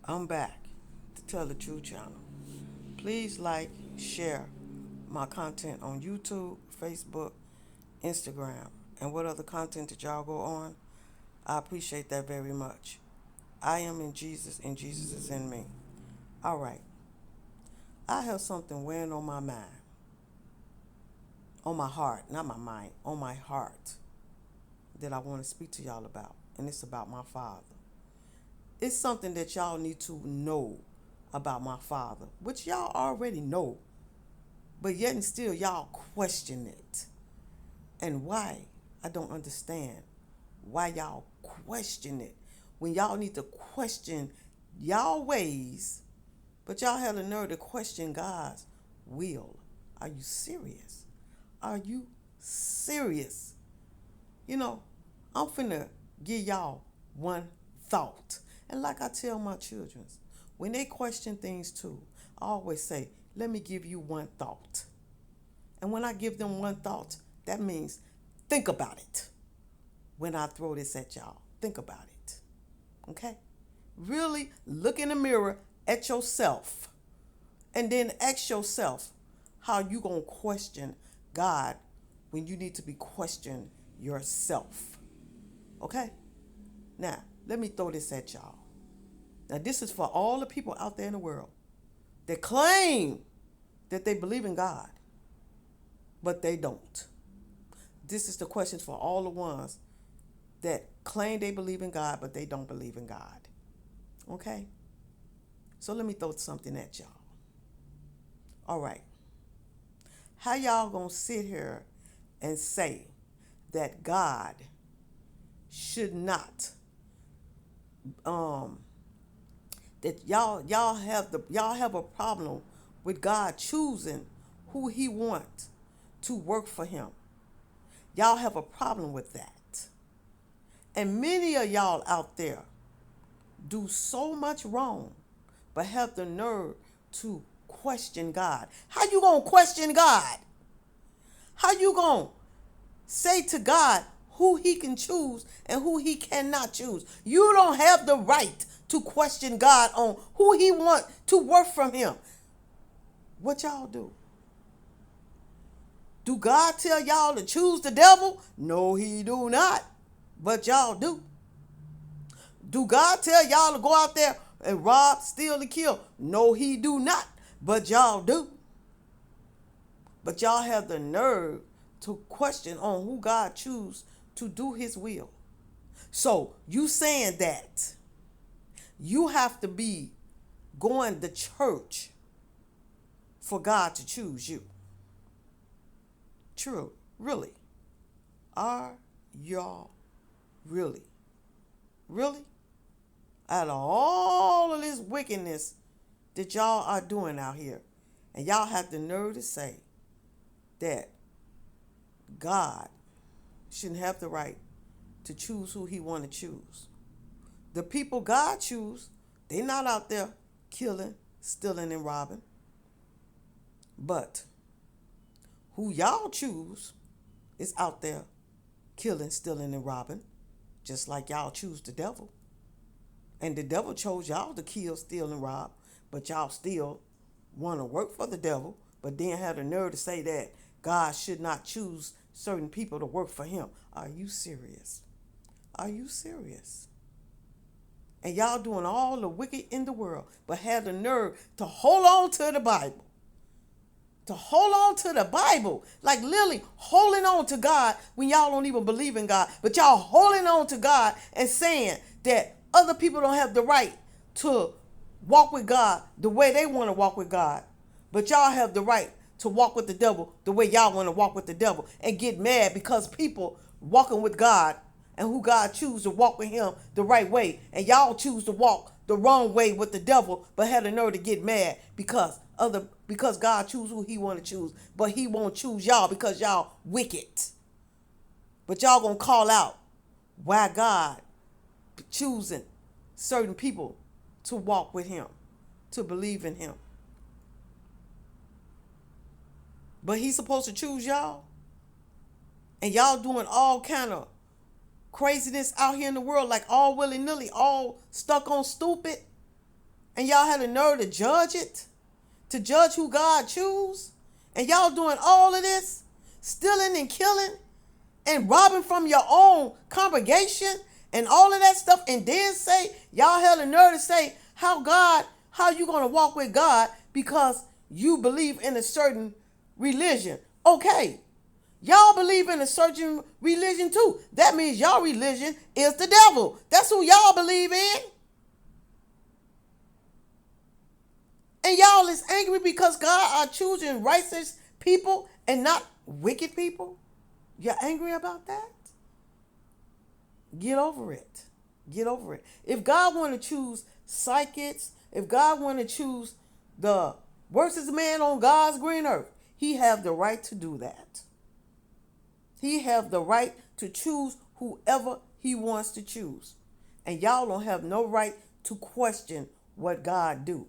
I'm back to Tell the Truth channel. Please like, share my content on YouTube, Facebook, Instagram, and what other content that y'all go on. I appreciate that very much. I am in Jesus and Jesus is in me. All right. I have something weighing on my mind, on my heart, not my mind, on my heart that I want to speak to y'all about. And it's about my father. It's something that y'all need to know about my father, which y'all already know, but yet and still y'all question it. And why? I don't understand why y'all question it when y'all need to question y'all ways, but y'all have the nerve to question God's will. Are you serious? Are you serious? You know, I'm finna give y'all one thought. And like I tell my children, when they question things too, I always say, let me give you one thought. And when I give them one thought, that means think about it. When I throw this at y'all, think about it. Okay? Really look in the mirror at yourself and then ask yourself how you going to question God when you need to be questioned yourself. Okay? Now, let me throw this at y'all. Now, this is for all the people out there in the world that claim that they believe in God, but they don't. This is the question for all the ones that claim they believe in God, but they don't believe in God. Okay? So let me throw something at y'all. All right. How y'all gonna sit here and say that God should not that y'all have a problem with God choosing who he wants to work for him? Y'all have a problem with that. And many of y'all out there do so much wrong, but have the nerve to question God. How you gonna question God? How you gonna say to God who he can choose and who he cannot choose? You don't have the right to question God on who he want to work from him. What y'all do? Do God tell y'all to choose the devil? No, he do not. But y'all do. Do God tell y'all to go out there and rob, steal, and kill? No, he do not. But y'all do. But y'all have the nerve to question on who God choose to do his will. So you saying that you have to be going to church for God to choose you. True. Really? Are y'all really? Really? Out of all of this wickedness that y'all are doing out here, and y'all have the nerve to say that God shouldn't have the right to choose who he want to choose. The people God choose, they not out there killing, stealing, and robbing. But who y'all choose is out there killing, stealing, and robbing, just like y'all choose the devil. And the devil chose y'all to kill, steal, and rob, but y'all still want to work for the devil, but then have the nerve to say that God should not choose certain people to work for him. Are you serious? Are you serious? And y'all doing all the wicked in the world, but have the nerve to hold on to the Bible. To hold on to the Bible. Like literally holding on to God when y'all don't even believe in God. But y'all holding on to God and saying that other people don't have the right to walk with God the way they want to walk with God. But y'all have the right to walk with the devil the way y'all want to walk with the devil, and get mad because people walking with God and who God choose to walk with him the right way, and y'all choose to walk the wrong way with the devil, but had the nerve to get mad because God choose who he want to choose, but he won't choose y'all because y'all wicked. But y'all gonna call out why God choosing certain people to walk with him, to believe in him. But he's supposed to choose y'all. And y'all doing all kind of craziness out here in the world, like all willy-nilly, all stuck on stupid. And y'all had the nerve to judge it, to judge who God choose. And y'all doing all of this, stealing and killing and robbing from your own congregation and all of that stuff. And then say, y'all had the nerve to say how you going to walk with God because you believe in a certain religion. Okay. Y'all believe in a certain religion too. That means y'all religion is the devil. That's who y'all believe in. And y'all is angry because God are choosing righteous people and not wicked people. You're angry about that? Get over it. Get over it. If God want to choose psychics, if God want to choose the worstest man on God's green earth, he have the right to do that. He have the right to choose whoever he wants to choose. And y'all don't have no right to question what God do.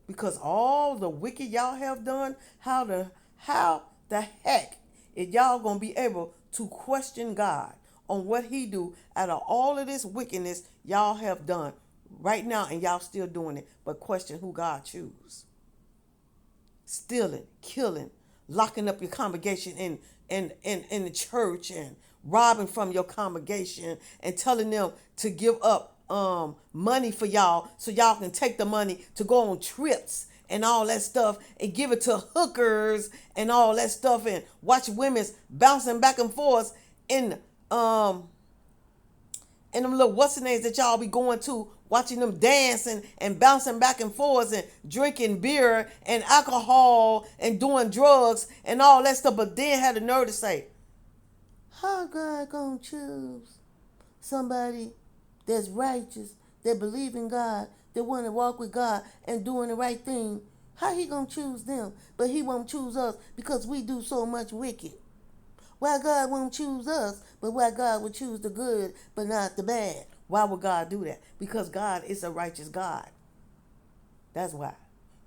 Because all the wicked y'all have done, how the heck is y'all gonna be able to question God on what he do out of all of this wickedness y'all have done right now, and y'all still doing it, but question who God choose? Stealing, killing, locking up your congregation in the church and robbing from your congregation and telling them to give up money for y'all so y'all can take the money to go on trips and all that stuff and give it to hookers and all that stuff and watch women bouncing back and forth in them little what's the names that y'all be going to, watching them dancing and bouncing back and forth and drinking beer and alcohol and doing drugs and all that stuff, but then had the nerve to say, how God gonna choose somebody that's righteous, that believe in God, that want to walk with God and doing the right thing? How he gonna choose them, but he won't choose us because we do so much wicked? Why God won't choose us, but why God would choose the good but not the bad? Why would God do that? Because God is a righteous God. That's why.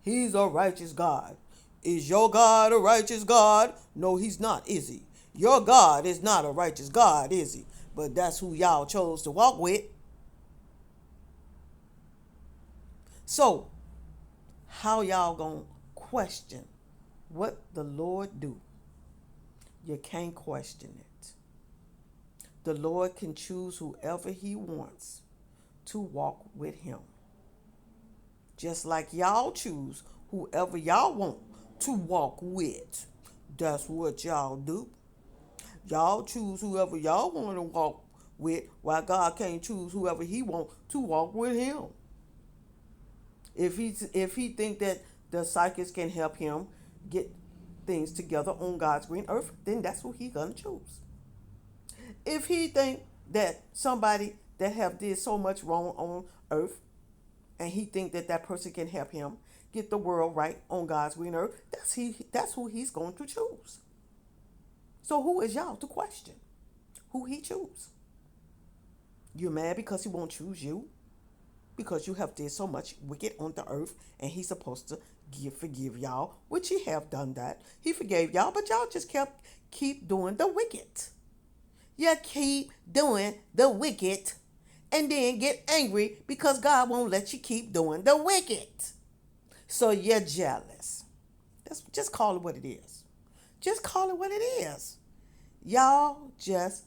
He's a righteous God. Is your God a righteous God? No, he's not, is he? Your God is not a righteous God, is he? But that's who y'all chose to walk with. So, how y'all gonna question what the Lord do? You can't question it. The Lord can choose whoever he wants to walk with him. Just like y'all choose whoever y'all want to walk with. That's what y'all do. Y'all choose whoever y'all want to walk with, while God can't choose whoever he wants to walk with him. If he think that the psychics can help him get things together on God's green earth, then that's who he gonna choose. If he think that somebody that have did so much wrong on earth, and he think that that person can help him get the world right on God's green earth, that's who he's going to choose. So who is y'all to question who he choose? You're mad because he won't choose you? Because you have did so much wicked on the earth, and he's supposed to forgive y'all, which he have done that. He forgave y'all, but y'all just keep doing the wicked. You keep doing the wicked and then get angry because God won't let you keep doing the wicked. So you're jealous. Just call it what it is. Just call it what it is. Y'all just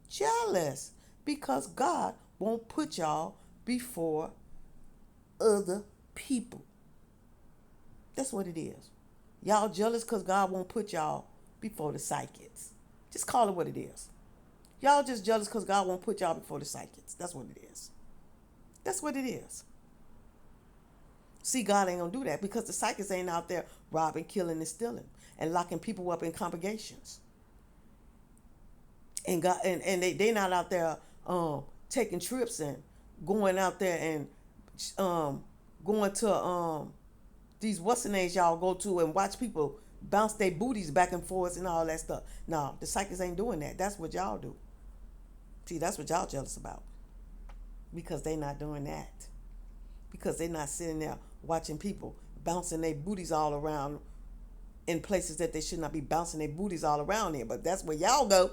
jealous because God won't put y'all before other people. That's what it is. Y'all jealous because God won't put y'all before the psychics. Just call it what it is. Y'all just jealous because God won't put y'all before the psychics. That's what it is. That's what it is. See, God ain't going to do that because the psychics ain't out there robbing, killing, and stealing and locking people up in congregations. And God and they not out there taking trips and going out there and going to these what's the names y'all go to and watch people bounce their booties back and forth and all that stuff. No, the psychics ain't doing that. That's what y'all do. See, that's what y'all jealous about. Because they not doing that. Because they not sitting there watching people bouncing their booties all around in places that they should not be bouncing their booties all around in. But that's where y'all go.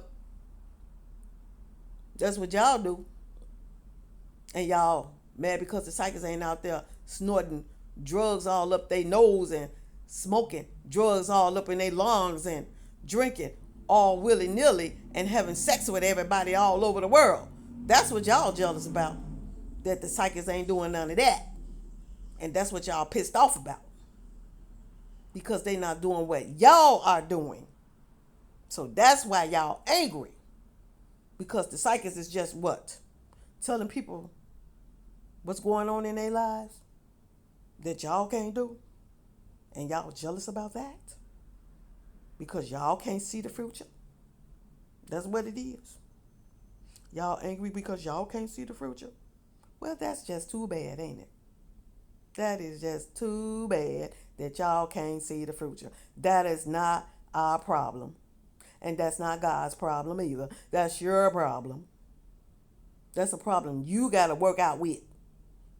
That's what y'all do. And y'all mad because the psychics ain't out there snorting drugs all up their nose and smoking drugs all up in their lungs and drinking all willy-nilly and having sex with everybody all over the world. That's what y'all jealous about. That the psychics ain't doing none of that. And that's what y'all pissed off about. Because they not doing what y'all are doing. So that's why y'all angry. Because the psychics is just what? Telling people what's going on in their lives that y'all can't do. And y'all jealous about that? Because y'all can't see the future? That's what it is. Y'all angry because y'all can't see the future? Well, that's just too bad, ain't it? That is just too bad that y'all can't see the future. That is not our problem. And that's not God's problem either. That's your problem. That's a problem you got to work out with.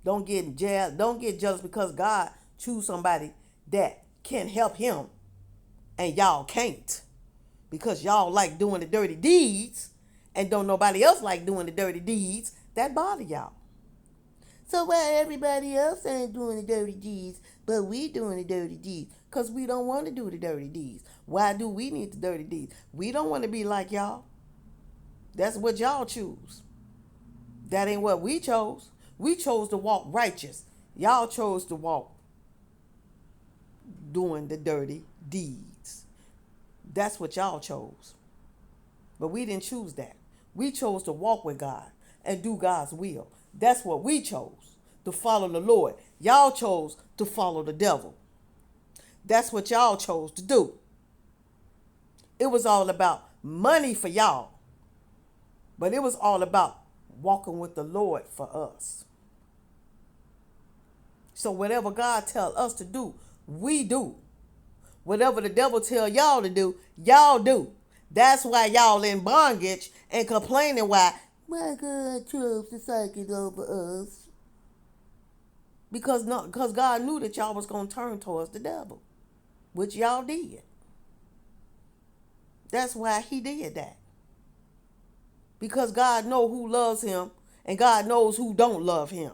Don't get jealous because God choose somebody that can help him and y'all can't. Because y'all like doing the dirty deeds and don't nobody else like doing the dirty deeds. That bother y'all. So why everybody else ain't doing the dirty deeds, but we doing the dirty deeds? Because we don't want to do the dirty deeds. Why do we need the dirty deeds? We don't want to be like y'all. That's what y'all choose. That ain't what we chose. We chose to walk righteous. Y'all chose to walk doing the dirty deeds. That's what y'all chose. But we didn't choose that. We chose to walk with God and do God's will. That's what we chose, to follow the Lord. Y'all chose to follow the devil. That's what y'all chose to do. It was all about money for y'all. But it was all about walking with the Lord for us. So whatever God tell us to do, we do. Whatever the devil tell y'all to do, y'all do. That's why y'all in bondage and complaining why God chose the psychic over us. Because God knew that y'all was going to turn towards the devil, which y'all did. That's why he did that. Because God knows who loves him and God knows who don't love him.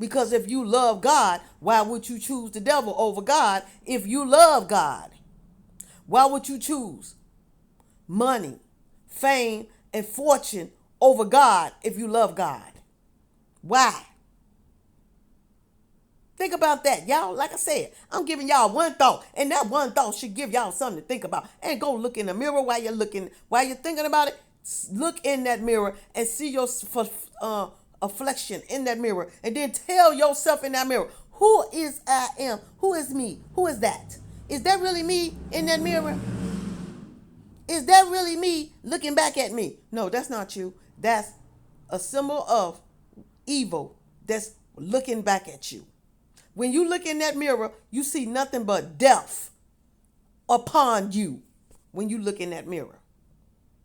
Because if you love God, why would you choose the devil over God if you love God? Why would you choose money, fame, and fortune over God if you love God? Why? Think about that, y'all. Like I said, I'm giving y'all one thought, and that one thought should give y'all something to think about. And go look in the mirror while you're thinking about it. Look in that mirror and see your affliction in that mirror, and then tell yourself in that mirror, who is I am? Who is me? Who is that? Is that really me in that mirror? Is that really me looking back at me? No, that's not you. That's a symbol of evil that's looking back at you. When you look in that mirror, you see nothing but death upon you when you look in that mirror.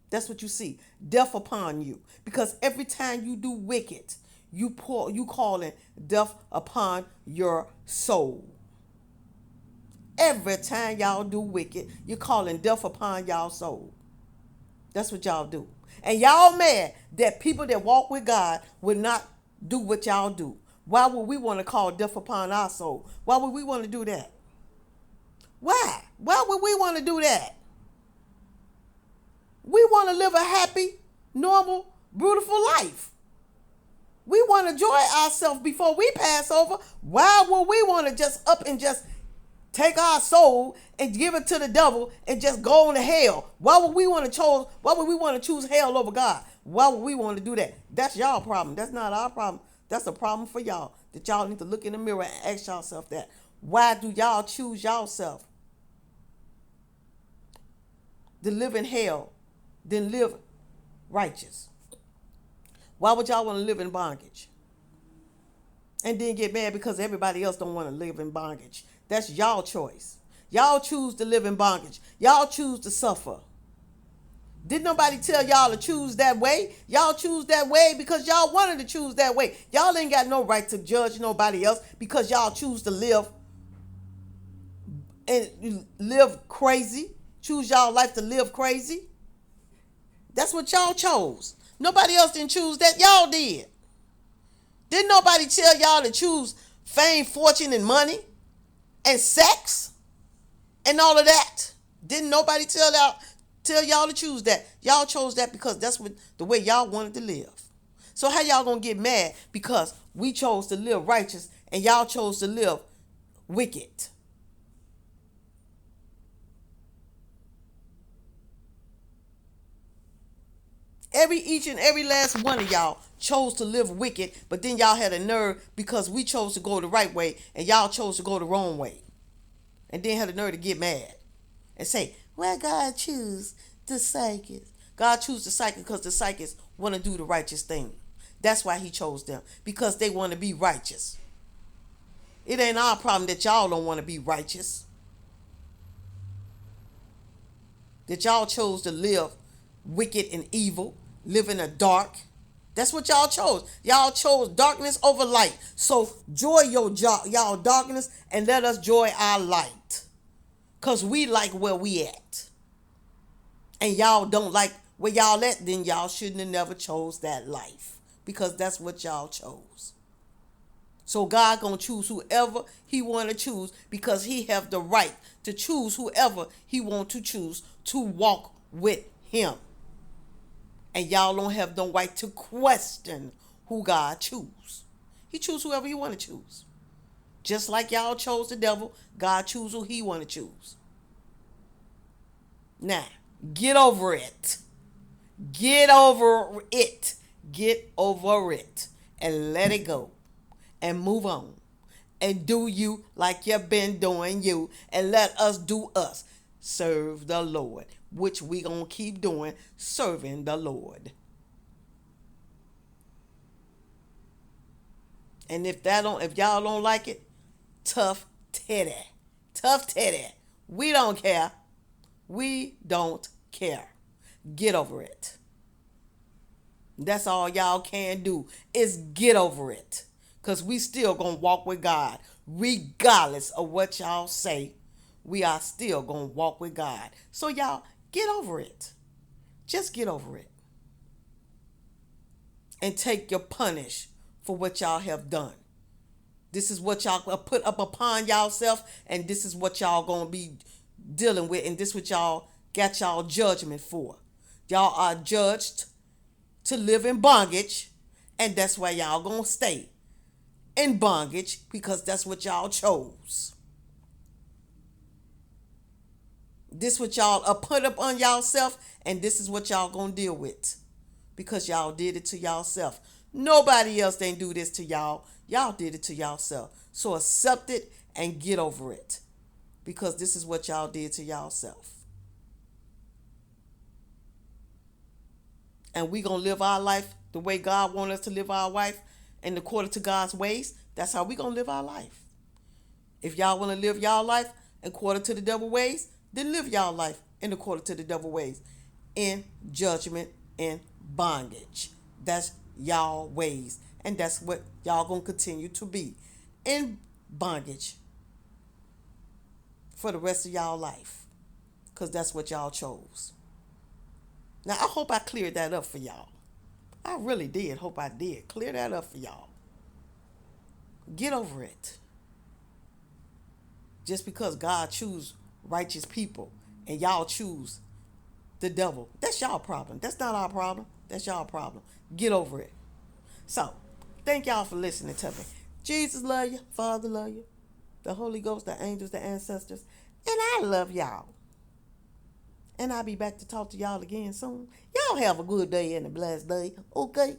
That's what you see. Death upon you. Because every time you do wicked, you calling death upon your soul. Every time y'all do wicked, you're calling death upon y'all soul. That's what y'all do. And y'all mad that people that walk with God would not do what y'all do. Why would we want to call death upon our soul? Why would we want to do that? Why? Why would we want to do that? We want to live a happy, normal, beautiful life. We want to enjoy ourselves before we pass over. Why would we want to just up and just take our soul and give it to the devil and just go on to hell? Why would we want to choose hell over God? Why would we want to do that? That's y'all problem. That's not our problem. That's a problem for y'all. That y'all need to look in the mirror and ask yourself that. Why do y'all choose yourself to live in hell than live righteous? Why would y'all want to live in bondage? And then get mad because everybody else don't want to live in bondage. That's y'all choice. Y'all choose to live in bondage. Y'all choose to suffer. Did nobody tell y'all to choose that way? Y'all choose that way because y'all wanted to choose that way. Y'all ain't got no right to judge nobody else because y'all choose to live and live crazy. Choose y'all life to live crazy. That's what y'all chose. Nobody else didn't choose that. Y'all did. Didn't nobody tell y'all to choose fame, fortune, and money, and sex, and all of that. Didn't nobody tell y'all to choose that? Y'all chose that because that's what the way y'all wanted to live. So how y'all gonna get mad because we chose to live righteous and y'all chose to live wicked? Each and every last one of y'all chose to live wicked, but then y'all had a nerve because we chose to go the right way and y'all chose to go the wrong way. And then had the nerve to get mad and say, well, God choose the psychics. God choose the psychics because the psychics want to do the righteous thing. That's why he chose them, because they want to be righteous. It ain't our problem that y'all don't want to be righteous. That y'all chose to live wicked and evil, live in the dark. That's what y'all chose. Y'all chose darkness over light. So joy y'all darkness and let us joy our light. Because we like where we at. And y'all don't like where y'all at, then y'all shouldn't have never chose that life. Because that's what y'all chose. So God gonna choose whoever he want to choose because he have the right to choose whoever he want to choose to walk with him. And y'all don't have no right to question who God choose. He choose whoever he want to choose. Just like y'all chose the devil, God choose who he want to choose. Now, get over it. Get over it. Get over it. And let it go. And move on. And do you like you've been doing you. And let us do us. Serve the Lord. Which we gonna keep doing. Serving the Lord. And if y'all don't like it, tough teddy. Tough teddy. We don't care. We don't care. Get over it. That's all y'all can do is get over it. Because we still going to walk with God. Regardless of what y'all say, we are still going to walk with God. So y'all, get over it. Just get over it. And take your punish for what y'all have done. This is what y'all put up upon y'allself, and this is what y'all going to be dealing with, and this is what y'all got y'all judgment for. Y'all are judged to live in bondage, and that's why y'all going to stay in bondage because that's what y'all chose. This what y'all are put up on y'allself, and this is what y'all going to deal with because y'all did it to y'allself. Nobody else didn't do this to y'all. Y'all did it to y'allself. So accept it and get over it. Because this is what y'all did to y'allself. And we going to live our life the way God wants us to live our life and according to God's ways. That's how we going to live our life. If y'all want to live y'all life according to the devil ways, then live y'all life in according to the devil ways. In judgment and bondage. That's y'all ways. And that's what y'all going to continue to be. In bondage. For the rest of y'all life. Because that's what y'all chose. Now, I hope I cleared that up for y'all. I really did. Hope I did. Clear that up for y'all. Get over it. Just because God choose righteous people and y'all choose the devil, that's y'all problem. That's not our problem. That's y'all problem. Get over it. So, thank y'all for listening to me. Jesus love you. Father love you. The Holy Ghost, the angels, the ancestors. And I love y'all. And I'll be back to talk to y'all again soon. Y'all have a good day and a blessed day. Okay?